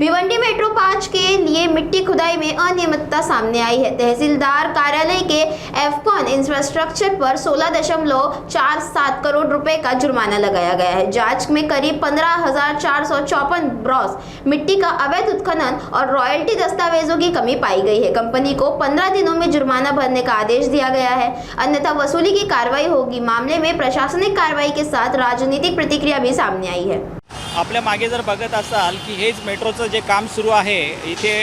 Bhiwandi metro 5 के लिए मिट्टी खुदाई में अनियमितता सामने आई है। तहसीलदार कार्यालय के एफकॉन इंफ्रास्ट्रक्चर पर 16.47 करोड़ रुपए का जुर्माना लगाया गया है। जांच में करीब 15,454 ब्रॉस मिट्टी का अवैध उत्खनन और रॉयल्टी दस्तावेजों की कमी पाई गई है। कंपनी को 15 दिनों में जुर्माना भरने का आदेश दिया गया है, अन्यथा वसूली की कार्रवाई होगी। मामले में प्रशासनिक कार्रवाई के साथ राजनीतिक प्रतिक्रिया भी सामने आई है। आपल्या मागे जर बघत असाल की हेच मेट्रोचं जे काम सुरू आहे, इथे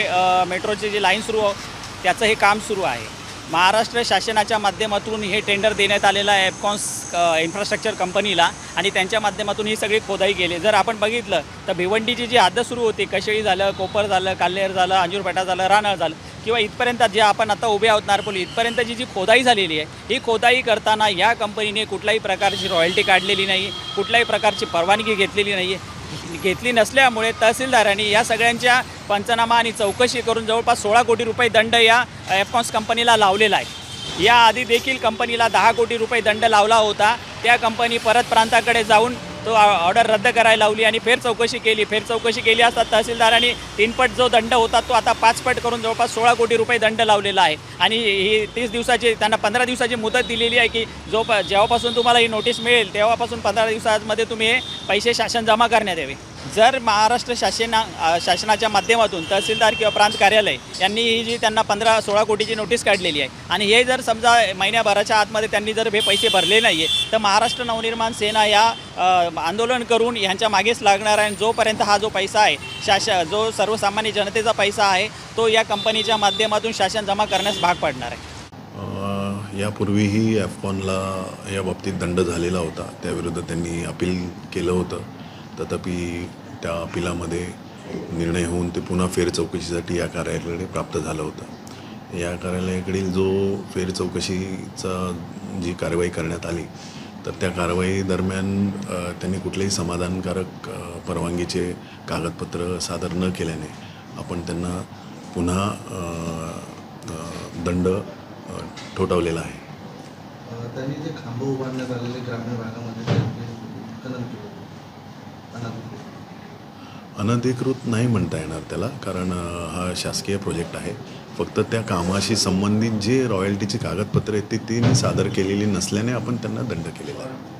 मेट्रोची जी लाईन सुरू त्याचं हे काम सुरू आहे। महाराष्ट्र शासनाच्या माध्यमातून हे टेंडर देण्यात आलेलं आहे एफकॉन्स इन्फ्रास्ट्रक्चर कंपनीला आणि त्यांच्या माध्यमातून ही सगळी खोदाई केली। जर आपण बघितलं तर भिवंडीची जी हद्द सुरू होती, कशेळी झालं, कोपर झालं, काल्हेर झालं, अंजूरपेटा झालं, रानाळ झालं किंवा इथपर्यंत जे आपण आता उभे आहोत नारपोली इथपर्यंतची जी खोदाई झालेली आहे, ही खोदाई करताना या कंपनीने कुठल्याही प्रकारची रॉयल्टी काढलेली नाही, कुठल्याही प्रकारची परवानगी घेतलेली नाही आहे। घेतली नसल्यामुळे तहसीलदारांनी या सगळ्यांच्या पंचनामा आणि चौकशी करून जवळपास 16 कोटी रुपये दंड या एफकॉन्स कंपनीला लावलेला आहे। याआधी देखील कंपनीला 10 कोटी रुपये दंड लावला होता। त्या कंपनी परत प्रांताकडे जाऊन तो ऑर्डर रद्द करायला लावली आणि फेर चौकशी केली असता तहसीलदारांनी 3 पट जो दंड होता तो आता 5 पट करून जवळपास 16 कोटी रुपये दंड लावलेला आहे। आणि ही 30 दिवसाची त्यांना 15 दिवसाची मुदत दिलेली आहे की जेव्हापासून तुम्हाला ही नोटीस मिळेल तेव्हापासून 15 दिवसांमध्ये तुम्ही हे पैसे शासन जमा करण्यात यावे। जर महाराष्ट्र शासनाच्या माध्यमातून तहसीलदार किंवा प्रांत कार्यालय यांनी ही जी त्यांना 15-16 कोटीची नोटीस काढलेली आहे आणि हे जर समजा महिन्याभराच्या आतमध्ये त्यांनी जर हे पैसे भरले नाही आहे तर महाराष्ट्र नवनिर्माण सेना या आंदोलन करून यांच्या मागेच लागणार आहे। जोपर्यंत हा जो पैसा आहे जो सर्वसामान्य जनतेचा पैसा आहे तो या कंपनीच्या माध्यमातून शासन जमा करण्यास भाग पडणार आहे। यापूर्वीही एफकॉनला या बाबतीत दंड झालेला होता, त्याविरुद्ध त्यांनी अपील केलं होतं। तथापि त्या अपिलामध्ये निर्णय होऊन ते पुन्हा फेर चौकशीसाठी या कार्यालयाकडे प्राप्त झालं होतं। या कार्यालयाकडील जो फेर चौकशीचा जी कारवाई करण्यात आली तर त्या कारवाई दरम्यान त्यांनी कुठलेही समाधानकारक परवानगीचे कागदपत्र सादर न केल्याने आपण त्यांना पुन्हा दंड ठोठावलेला आहे। त्यांनी जे खांब उभारण्यात आलेले ग्रामीण भागामध्ये उत्खनन केलं अनधिकृत नाही म्हणता येणार त्याला, कारण हा शासकीय प्रोजेक्ट आहे। फक्त त्या कामाशी संबंधित जे रॉयल्टीची कागदपत्रे आहेत ती सादर केलेली नसल्याने आपण त्यांना दंड केलेला आहे।